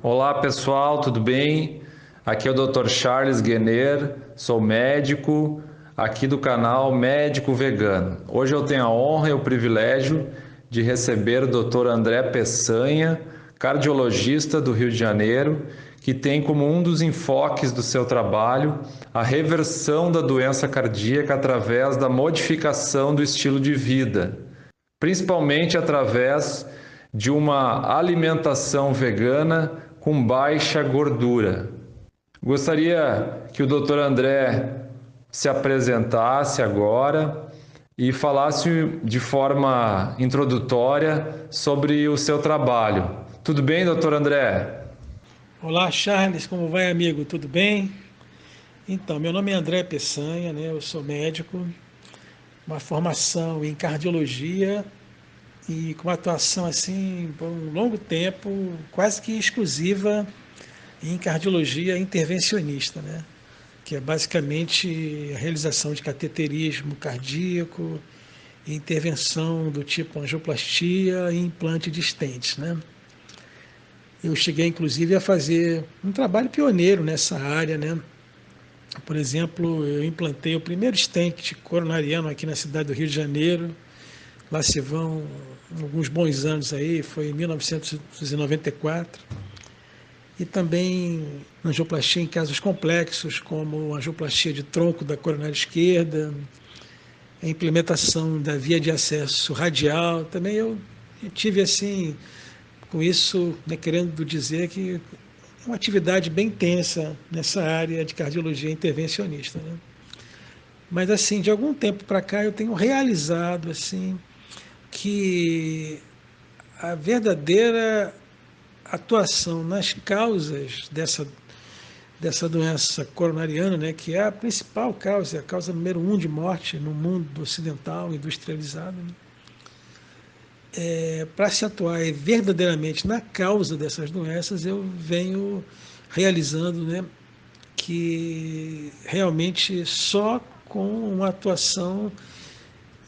Olá pessoal, tudo bem? Aqui é o Dr. Charles Guener, sou médico aqui do canal Médico Vegano. Hoje eu tenho a honra e o privilégio de receber o Dr. André Peçanha, cardiologista do Rio de Janeiro, que tem como um dos enfoques do seu trabalho a reversão da doença cardíaca através da modificação do estilo de vida, principalmente através de uma alimentação vegana com baixa gordura. Gostaria que o Dr. André se apresentasse agora e falasse de forma introdutória sobre o seu trabalho. Tudo bem, Dr. André? Olá, Charles, como vai, amigo? Tudo bem? Então, meu nome é André Peçanha, né? Eu sou médico, uma formação em cardiologia e com uma atuação assim por um longo tempo, quase que exclusiva em cardiologia intervencionista, né? Que é basicamente a realização de cateterismo cardíaco, intervenção do tipo angioplastia e implante de stents, né? Eu cheguei, inclusive, a fazer um trabalho pioneiro nessa área, né? Por exemplo, eu implantei o primeiro stent coronariano aqui na cidade do Rio de Janeiro. Lá se vão alguns bons anos aí, foi em 1994. E também angioplastia em casos complexos, como angioplastia de tronco da coronária esquerda, a implementação da via de acesso radial. Também eu tive assim, com isso, né, querendo dizer que é uma atividade bem intensa nessa área de cardiologia intervencionista, né? Mas assim, de algum tempo para cá eu tenho realizado assim que a verdadeira atuação nas causas dessa doença coronariana, né, que é a principal causa, é a causa número um de morte no mundo ocidental industrializado, né, para se atuar verdadeiramente na causa dessas doenças, eu venho realizando, né, que realmente só com uma atuação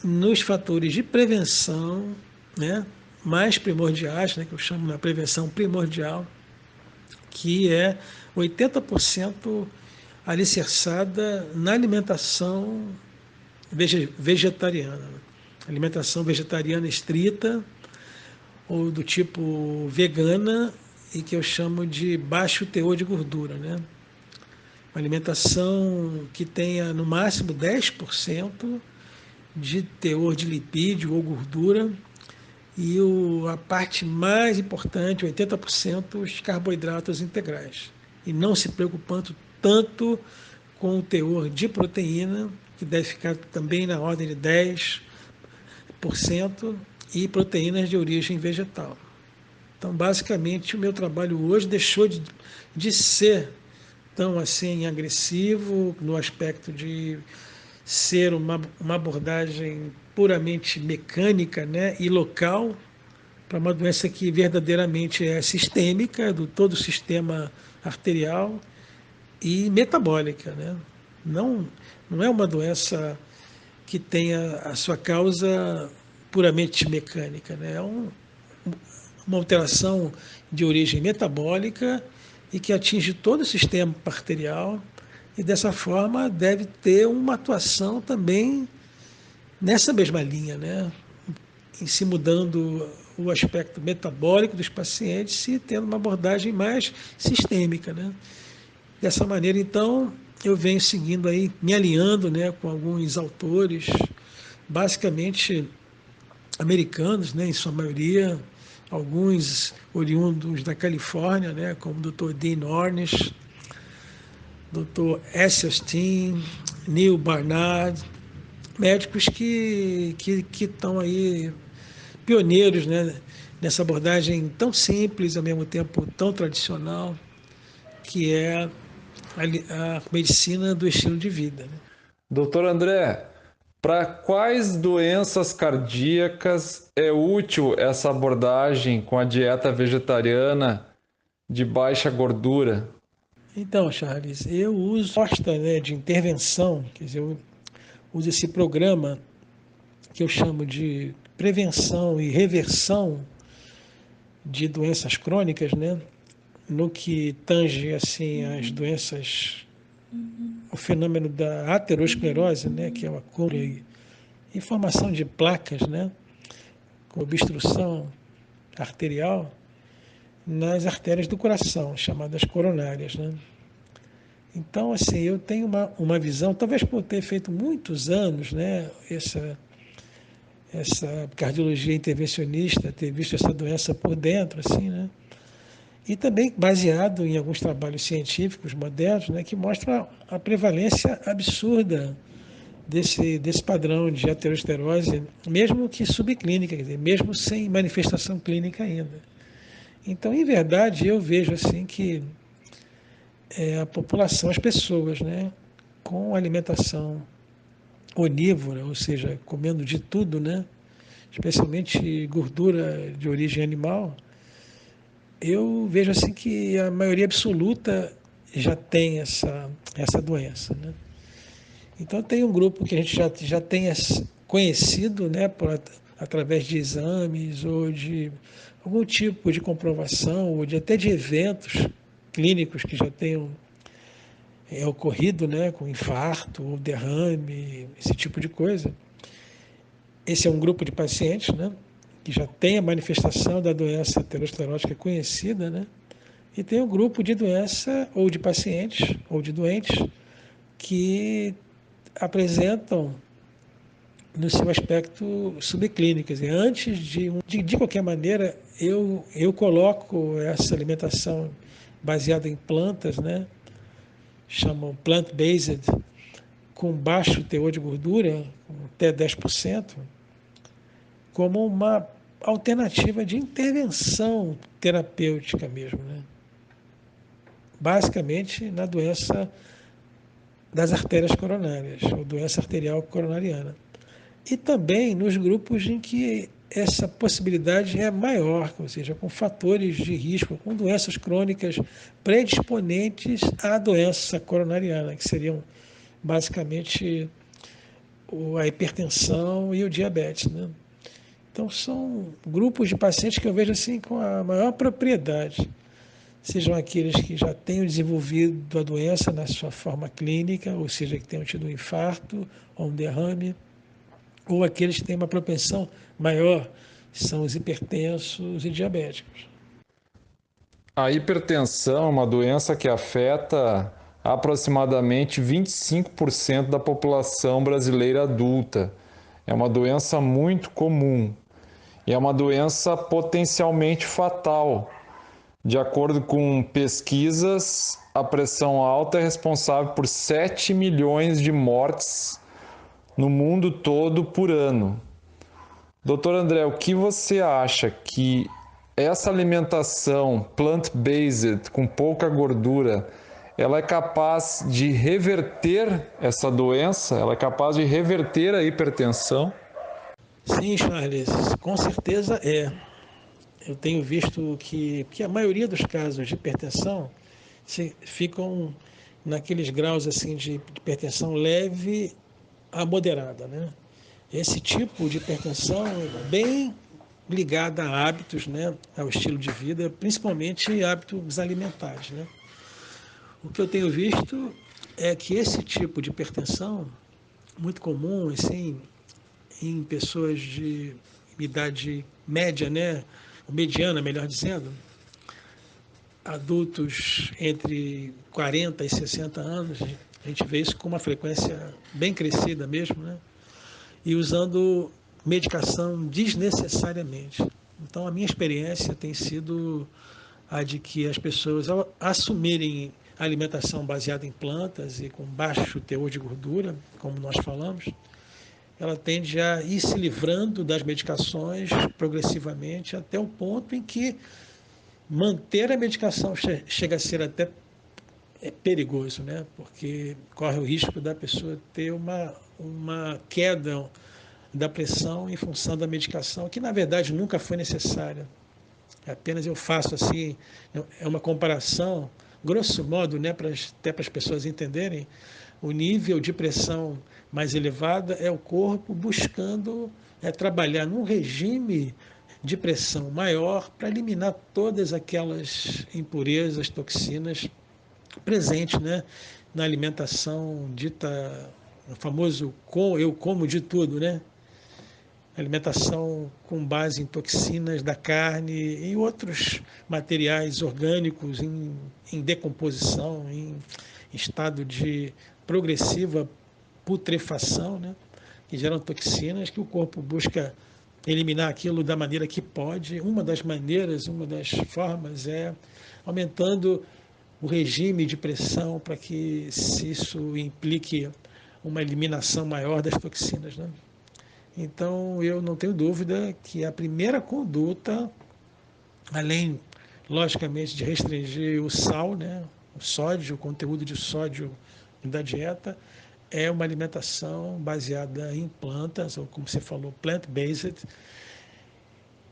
nos fatores de prevenção, né, mais primordiais, né, que eu chamo na prevenção primordial, que é 80% alicerçada na alimentação vegetariana. Alimentação vegetariana estrita, ou do tipo vegana, e que eu chamo de baixo teor de gordura, né? Uma alimentação que tenha no máximo 10% de teor de lipídio ou gordura, e a parte mais importante, 80%, os carboidratos integrais. E não se preocupando tanto com o teor de proteína, que deve ficar também na ordem de 10%, e proteínas de origem vegetal. Então, basicamente, o meu trabalho hoje deixou de ser tão assim agressivo no aspecto de ser uma abordagem puramente mecânica, né, e local, para uma doença que verdadeiramente é sistêmica, do todo o sistema arterial e metabólica, né? Não, não é uma doença que tenha a sua causa puramente mecânica, né? Uma alteração de origem metabólica e que atinge todo o sistema arterial, e dessa forma deve ter uma atuação também nessa mesma linha, né? Em se mudando o aspecto metabólico dos pacientes e tendo uma abordagem mais sistêmica, né? Dessa maneira, então, eu venho seguindo aí, me alinhando, né, com alguns autores, basicamente americanos, né, em sua maioria, alguns oriundos da Califórnia, né, como o Dr. Dean Ornish, Dr. Esselstyn, Neil Barnard, médicos que estão aí pioneiros, né, nessa abordagem tão simples, ao mesmo tempo tão tradicional, que é a medicina do estilo de vida, né? Doutor André, para quais doenças cardíacas é útil essa abordagem com a dieta vegetariana de baixa gordura? Então, Charles, eu uso proposta, né, de intervenção, quer dizer, eu uso esse programa que eu chamo de prevenção e reversão de doenças crônicas, né, no que tange assim as doenças, o fenômeno da aterosclerose, né, que é o acúmulo e formação de placas, né, com obstrução arterial nas artérias do coração, chamadas coronárias, né? Então, assim, eu tenho uma visão, talvez por ter feito muitos anos, né, essa cardiologia intervencionista, ter visto essa doença por dentro, assim, né? E também baseado em alguns trabalhos científicos modernos, né, que mostram a prevalência absurda desse padrão de aterosclerose, mesmo que subclínica, quer dizer, mesmo sem manifestação clínica ainda. Então, em verdade, eu vejo assim que a população, as pessoas, né, com alimentação onívora, ou seja, comendo de tudo, né, especialmente gordura de origem animal, eu vejo assim que a maioria absoluta já tem essa doença, né? Então tem um grupo que a gente já tem conhecido, né, através de exames ou de algum tipo de comprovação ou até de eventos clínicos que já tenham ocorrido, né, com infarto ou derrame, esse tipo de coisa. Esse é um grupo de pacientes, né, que já tem a manifestação da doença aterosclerótica conhecida, né, e tem um grupo de doença ou de pacientes ou de doentes que apresentam no seu aspecto subclínico. Quer dizer, antes de qualquer maneira, eu coloco essa alimentação baseada em plantas, né, chamam plant-based, com baixo teor de gordura, até 10%, como uma alternativa de intervenção terapêutica mesmo, né? Basicamente na doença das artérias coronárias, ou doença arterial coronariana. E também nos grupos em que essa possibilidade é maior, ou seja, com fatores de risco, com doenças crônicas predisponentes à doença coronariana, que seriam basicamente a hipertensão e o diabetes, né? Então são grupos de pacientes que eu vejo assim com a maior propriedade, sejam aqueles que já tenham desenvolvido a doença na sua forma clínica, ou seja, que tenham tido um infarto ou um derrame, ou aqueles que têm uma propensão maior, são os hipertensos e diabéticos. A hipertensão é uma doença que afeta aproximadamente 25% da população brasileira adulta. É uma doença muito comum e é uma doença potencialmente fatal. De acordo com pesquisas, a pressão alta é responsável por 7 milhões de mortes no mundo todo por ano. Doutor André, o que você acha que essa alimentação plant-based com pouca gordura, ela é capaz de reverter essa doença? Ela é capaz de reverter a hipertensão? Sim, Charles, com certeza é. Eu tenho visto que a maioria dos casos de hipertensão ficam naqueles graus assim de hipertensão leve a moderada, né? Esse tipo de hipertensão é bem ligada a hábitos, né, ao estilo de vida, principalmente hábitos alimentares, né? O que eu tenho visto é que esse tipo de hipertensão, muito comum, assim, em pessoas de idade média, né, ou mediana, melhor dizendo, adultos entre 40 e 60 anos, a gente vê isso com uma frequência bem crescida mesmo, né? E usando medicação desnecessariamente. Então, a minha experiência tem sido a de que as pessoas, ao assumirem alimentação baseada em plantas e com baixo teor de gordura, como nós falamos, ela tende a ir se livrando das medicações progressivamente até o ponto em que manter a medicação chega a ser até perigoso, né? Porque corre o risco da pessoa ter uma queda da pressão em função da medicação, que na verdade nunca foi necessária. Apenas eu faço assim, é uma comparação, grosso modo, né, até para as pessoas entenderem, o nível de pressão mais elevada é o corpo buscando trabalhar num regime de pressão maior para eliminar todas aquelas impurezas, toxinas presentes, né, na alimentação dita, o famoso eu como de tudo, né? Alimentação com base em toxinas da carne e outros materiais orgânicos em decomposição, em estado de progressiva putrefação, né? Que geram toxinas que o corpo busca eliminar aquilo da maneira que pode. Uma das maneiras, uma das formas é aumentando o regime de pressão para que isso implique uma eliminação maior das toxinas, né? Então, eu não tenho dúvida que a primeira conduta, além, logicamente, de restringir o sal, né, o sódio, o conteúdo de sódio da dieta, é uma alimentação baseada em plantas, ou como você falou, plant-based,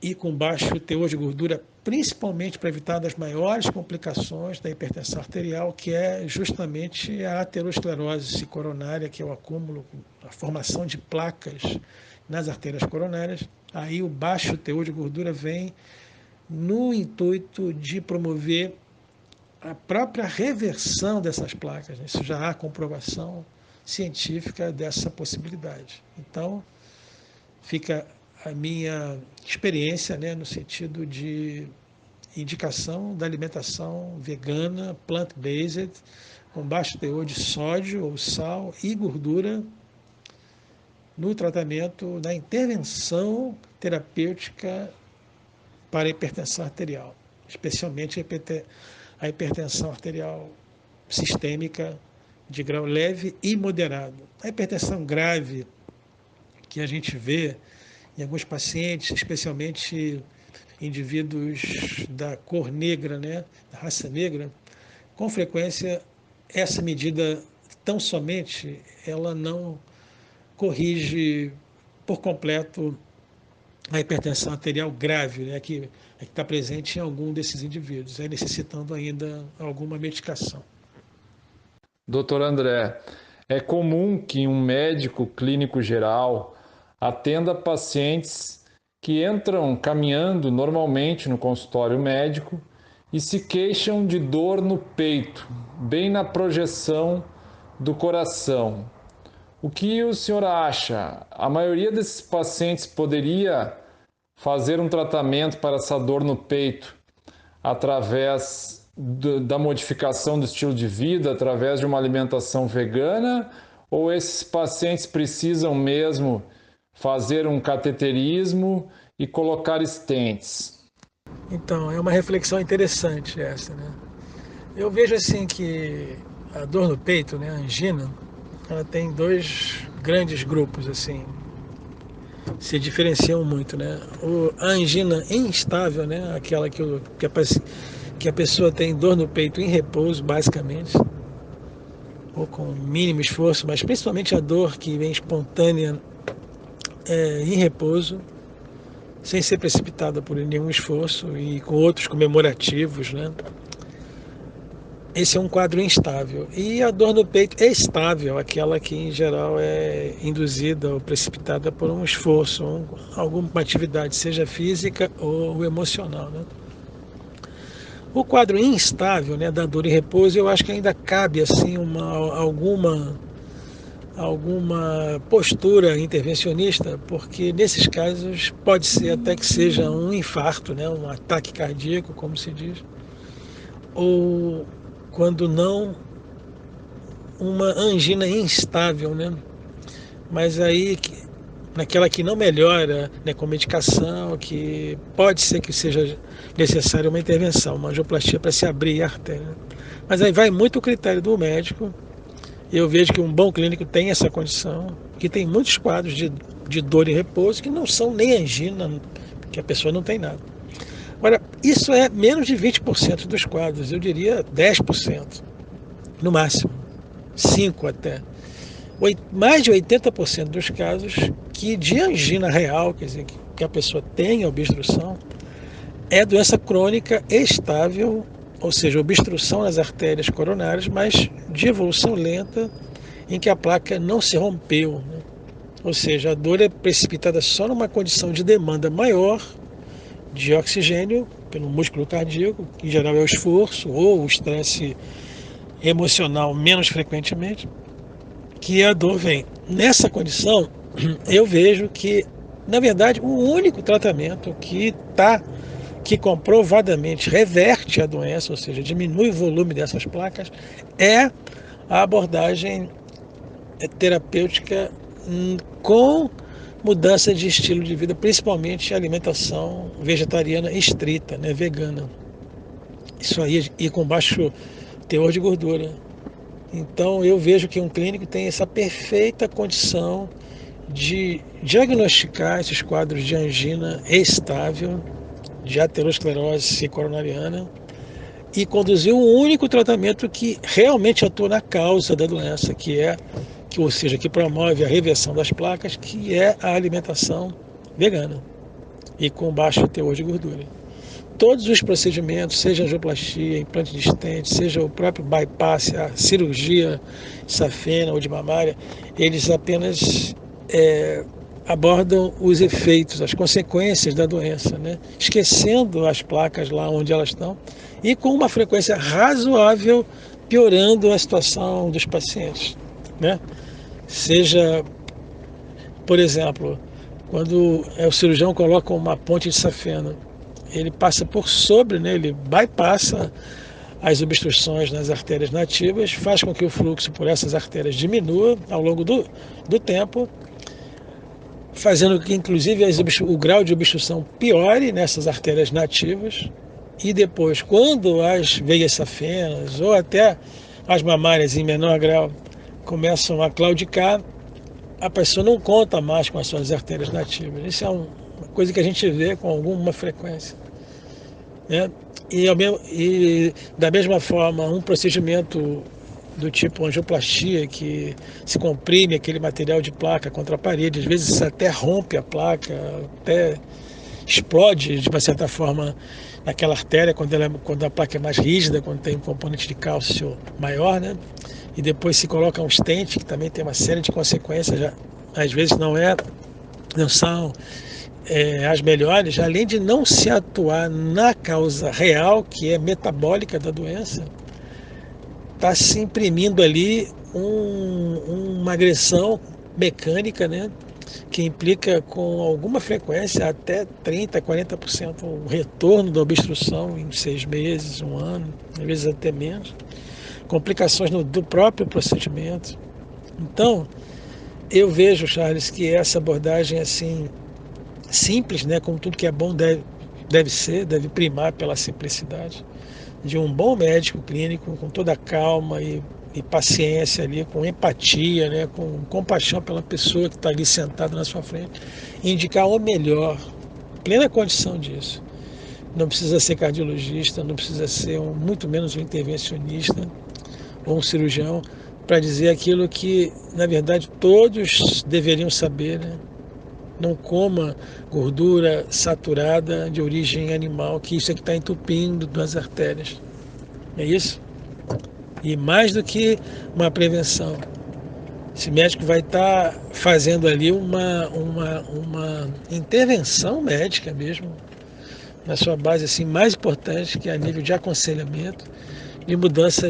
e com baixo teor de gordura, principalmente para evitar as maiores complicações da hipertensão arterial, que é justamente a aterosclerose coronária, que é o acúmulo, a formação de placas nas artérias coronárias. Aí o baixo teor de gordura vem no intuito de promover a própria reversão dessas placas. Isso já há comprovação científica dessa possibilidade. Então, fica a minha experiência, né, no sentido de indicação da alimentação vegana, plant-based, com baixo teor de sódio ou sal e gordura no tratamento, na intervenção terapêutica para a hipertensão arterial, especialmente a hipertensão arterial sistêmica de grau leve e moderado. A hipertensão grave que a gente vê em alguns pacientes, especialmente indivíduos da cor negra, né, da raça negra, com frequência essa medida tão somente ela não corrige por completo a hipertensão arterial grave, né, que está presente em algum desses indivíduos, necessitando ainda alguma medicação. Doutor André, é comum que um médico clínico geral atenda pacientes que entram caminhando normalmente no consultório médico e se queixam de dor no peito, bem na projeção do coração. O que o senhor acha? A maioria desses pacientes poderia fazer um tratamento para essa dor no peito através da modificação do estilo de vida, através de uma alimentação vegana, ou esses pacientes precisam mesmo fazer um cateterismo e colocar stents? Então, é uma reflexão interessante essa, né? Eu vejo assim que a dor no peito, né, a angina, ela tem dois grandes grupos, assim, se diferenciam muito, né? A angina instável, né, aquela que a pessoa tem dor no peito em repouso, basicamente, ou com mínimo esforço, mas principalmente a dor que vem espontânea em repouso, sem ser precipitada por nenhum esforço e com outros comemorativos, né? Esse é um quadro instável. E a dor no peito é estável, aquela que em geral é induzida ou precipitada por um esforço, alguma atividade, seja física ou emocional, né? O quadro instável, né, da dor em repouso, eu acho que ainda cabe assim alguma postura intervencionista, porque nesses casos pode ser até que seja um infarto, né, um ataque cardíaco, como se diz, ou quando não, uma angina instável, né? Mas aí, naquela que não melhora, né, com medicação, que pode ser que seja necessária uma intervenção, uma angioplastia para se abrir a artéria. Mas aí vai muito o critério do médico. Eu vejo que um bom clínico tem essa condição, que tem muitos quadros de dor em repouso que não são nem angina, que a pessoa não tem nada. Agora, isso é menos de 20% dos quadros, eu diria 10%, no máximo, 5% até. Mais de 80% dos casos que de angina real, quer dizer, que a pessoa tem obstrução, é doença crônica estável, ou seja, obstrução nas artérias coronárias, mas de evolução lenta, em que a placa não se rompeu, né? Ou seja, a dor é precipitada só numa condição de demanda maior de oxigênio pelo músculo cardíaco, que em geral é o esforço ou o estresse emocional menos frequentemente, que a dor vem. Nessa condição, eu vejo que, na verdade, o único tratamento que comprovadamente reverte a doença, ou seja, diminui o volume dessas placas, é a abordagem terapêutica com mudança de estilo de vida, principalmente alimentação vegetariana estrita, né, vegana. Isso aí, e com baixo teor de gordura. Então eu vejo que um clínico tem essa perfeita condição de diagnosticar esses quadros de angina estável, de aterosclerose coronariana, e conduzir o único tratamento que realmente atua na causa da doença, ou seja, que promove a reversão das placas, que é a alimentação vegana e com baixo teor de gordura. Todos os procedimentos, seja angioplastia, implante de stent, seja o próprio bypass, a cirurgia safena ou de mamária, eles apenas abordam os efeitos, as consequências da doença, né? Esquecendo as placas lá onde elas estão e com uma frequência razoável piorando a situação dos pacientes, né? Seja, por exemplo, quando o cirurgião coloca uma ponte de safena, ele passa por sobre, né? Ele bypassa as obstruções nas artérias nativas, faz com que o fluxo por essas artérias diminua ao longo do tempo, fazendo que, inclusive, o grau de obstrução piore nessas artérias nativas. E depois, quando as veias safenas ou até as mamárias em menor grau começam a claudicar, a pessoa não conta mais com as suas artérias nativas. Isso é uma coisa que a gente vê com alguma frequência, né? E da mesma forma, um procedimento do tipo angioplastia, que se comprime aquele material de placa contra a parede, às vezes até rompe a placa, até explode de uma certa forma naquela artéria quando a placa é mais rígida, quando tem um componente de cálcio maior, né? E depois se coloca um stent, que também tem uma série de consequências, já, às vezes não são as melhores, além de não se atuar na causa real, que é metabólica da doença, está se imprimindo ali uma agressão mecânica, né, que implica com alguma frequência até 30%, 40% o retorno da obstrução em 6 meses, 1 ano, às vezes até menos, complicações do próprio procedimento. Então, eu vejo, Charles, que essa abordagem assim simples, né, como tudo que é bom deve primar pela simplicidade, de um bom médico clínico, com toda a calma e paciência ali, com empatia, né, com compaixão pela pessoa que está ali sentada na sua frente, indicar o melhor, plena condição disso. Não precisa ser cardiologista, não precisa ser muito menos um intervencionista ou um cirurgião, para dizer aquilo que, na verdade, todos deveriam saber, né? Não coma gordura saturada de origem animal, que isso é que está entupindo as artérias. É isso? E mais do que uma prevenção, esse médico vai estar fazendo ali uma intervenção médica mesmo, na sua base assim, mais importante, que é a nível de aconselhamento e mudança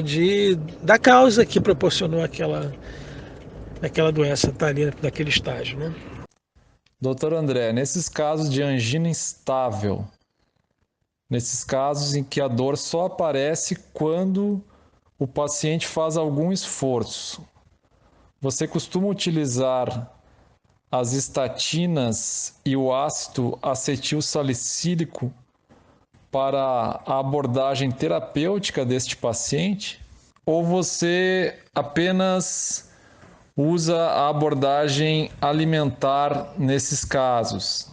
da causa que proporcionou aquela doença estar ali naquele estágio, né? Doutor André, nesses casos de angina instável, nesses casos em que a dor só aparece quando o paciente faz algum esforço, você costuma utilizar as estatinas e o ácido acetilsalicílico para a abordagem terapêutica deste paciente? Ou você apenas usa a abordagem alimentar nesses casos?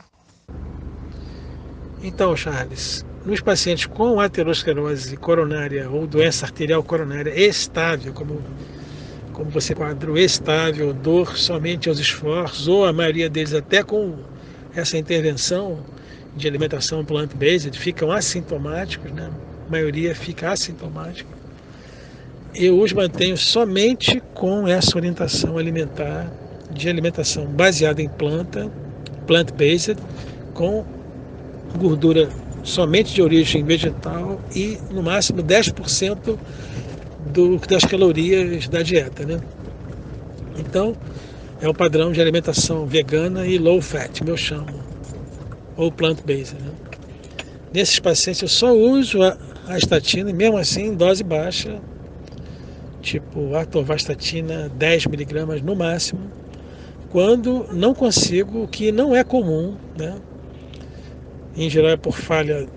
Então, Charles, nos pacientes com aterosclerose coronária ou doença arterial coronária estável, como você quadrou, estável, dor somente aos esforços, ou a maioria deles até com essa intervenção de alimentação plant-based, ficam assintomáticos, né? A maioria fica assintomática. Eu os mantenho somente com essa orientação alimentar, de alimentação baseada em plant-based, com gordura somente de origem vegetal e no máximo 10% das calorias da dieta, né? Então, é o padrão de alimentação vegana e low fat, que eu chamo, ou plant-based, né? Nesses pacientes eu só uso a estatina, e mesmo assim em dose baixa, tipo atorvastatina 10 miligramas no máximo, quando não consigo, o que não é comum, né? Em geral é por falha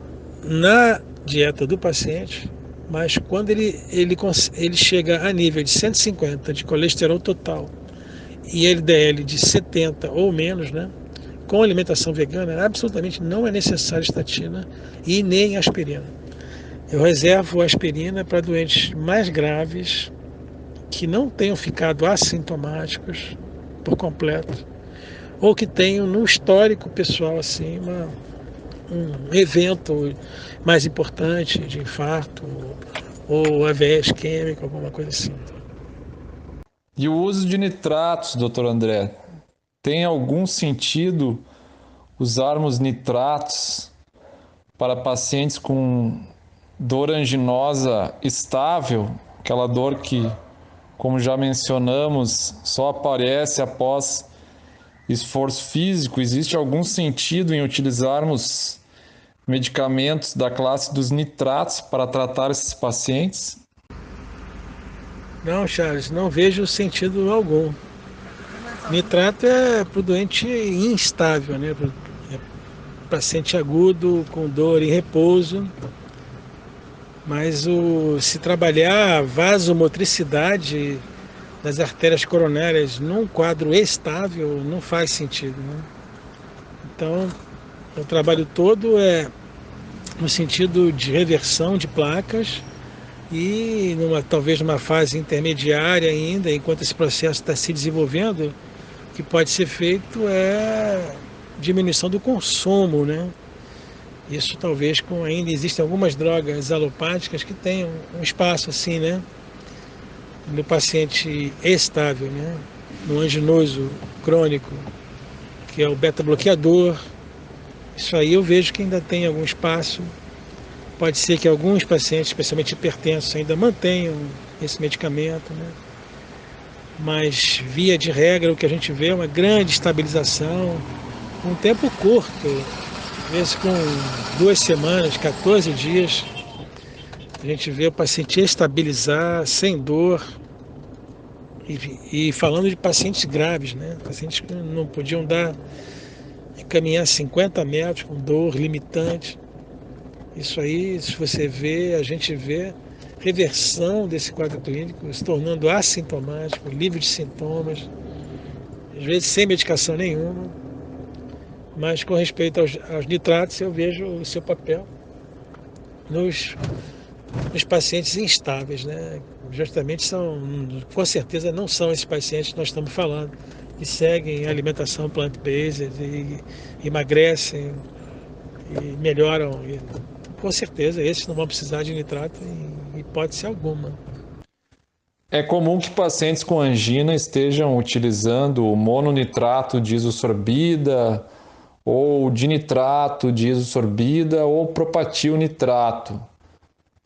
na dieta do paciente, mas quando ele chega a nível de 150 de colesterol total e LDL de 70 ou menos, né? Com alimentação vegana, absolutamente não é necessário estatina e nem aspirina. Eu reservo a aspirina para doentes mais graves que não tenham ficado assintomáticos por completo ou que tenham no histórico pessoal assim um evento mais importante de infarto ou AVE isquêmica, alguma coisa assim. E o uso de nitratos, doutor André, tem algum sentido usarmos nitratos para pacientes com dor anginosa estável, aquela dor que, como já mencionamos, só aparece após esforço físico? Existe algum sentido em utilizarmos medicamentos da classe dos nitratos para tratar esses pacientes? Não, Charles, não vejo sentido algum. Nitrato é para o doente instável, né? É paciente agudo, com dor em repouso. Mas se trabalhar a vasomotricidade das artérias coronárias num quadro estável não faz sentido, né? Então, o trabalho todo é no sentido de reversão de placas e talvez numa fase intermediária ainda, enquanto esse processo está se desenvolvendo, o que pode ser feito é diminuição do consumo, né? Isso talvez ainda existem algumas drogas alopáticas que tenham um espaço assim, né? No paciente estável, né? No anginoso crônico, que é o beta-bloqueador. Isso aí eu vejo que ainda tem algum espaço. Pode ser que alguns pacientes, especialmente hipertensos, ainda mantenham esse medicamento, né? Mas, via de regra, o que a gente vê é uma grande estabilização, um tempo curto, às vezes com 2 semanas, 14 dias, a gente vê o paciente estabilizar, sem dor, e falando de pacientes graves, né? Pacientes que não podiam caminhar 50 metros com dor limitante. Isso aí, se você vê, a gente vê reversão desse quadro clínico, se tornando assintomático, livre de sintomas, às vezes sem medicação nenhuma. Mas com respeito aos nitratos, eu vejo o seu papel nos pacientes instáveis, né? Justamente com certeza não são esses pacientes que nós estamos falando, que seguem a alimentação plant-based e emagrecem e melhoram. Com certeza, esses não vão precisar de nitrato em hipótese alguma. É comum que pacientes com angina estejam utilizando o mononitrato de isosorbida ou dinitrato de isosorbida ou propatil nitrato.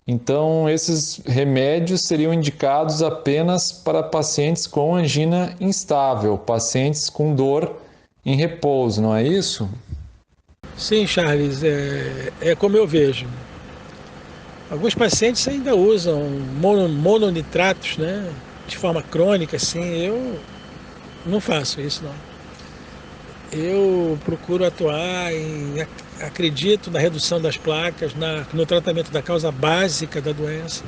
Então, esses remédios seriam indicados apenas para pacientes com angina instável, pacientes com dor em repouso, não é isso? Sim, Charles, é como eu vejo. Alguns pacientes ainda usam mononitratos, né, de forma crônica, assim. Eu não faço isso, não. Eu procuro atuar acredito na redução das placas, no tratamento da causa básica da doença.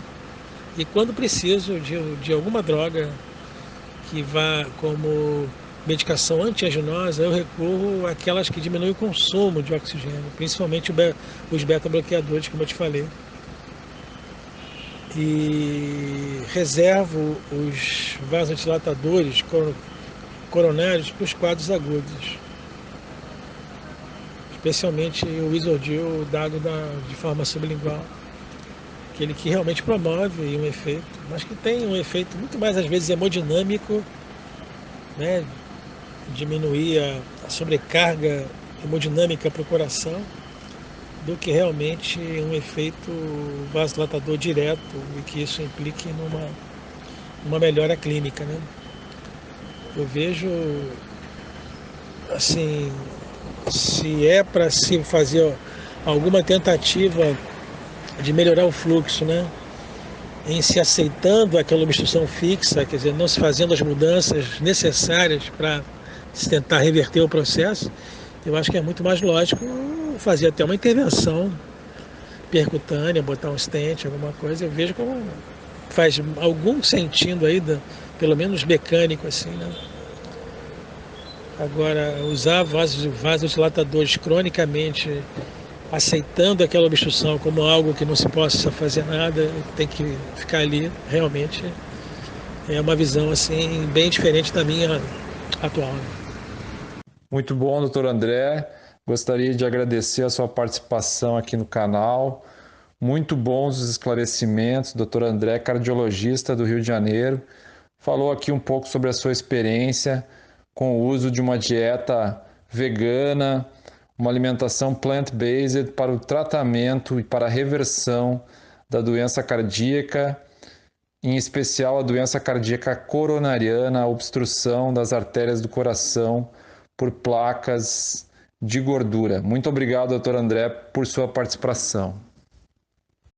E quando preciso de alguma droga que vá como medicação antianginosa, eu recorro àquelas que diminuem o consumo de oxigênio, principalmente os beta-bloqueadores, como eu te falei. E reservo os vasodilatadores coronários para os quadros agudos, especialmente o Isodil dado de forma sublingual, aquele que realmente promove um efeito, mas que tem um efeito muito mais às vezes hemodinâmico, né? Diminuir a sobrecarga hemodinâmica para o coração, do que realmente um efeito vasodilatador direto e que isso implique numa melhora clínica, né? Eu vejo, assim, se é para se fazer alguma tentativa de melhorar o fluxo, né? Em se aceitando aquela obstrução fixa, quer dizer, não se fazendo as mudanças necessárias para se tentar reverter o processo, eu acho que é muito mais lógico fazer até uma intervenção percutânea, botar um stent, alguma coisa. Eu vejo como faz algum sentido aí, pelo menos mecânico assim, né? Agora, usar vasodilatadores cronicamente, aceitando aquela obstrução como algo que não se possa fazer nada, tem que ficar ali, realmente é uma visão assim bem diferente da minha atual. Muito bom, doutor André. Gostaria de agradecer a sua participação aqui no canal. Muito bons os esclarecimentos. Doutor André, cardiologista do Rio de Janeiro, falou aqui um pouco sobre a sua experiência com o uso de uma dieta vegana, uma alimentação plant-based para o tratamento e para a reversão da doença cardíaca, em especial a doença cardíaca coronariana, a obstrução das artérias do coração por placas de gordura. Muito obrigado, doutor André, por sua participação.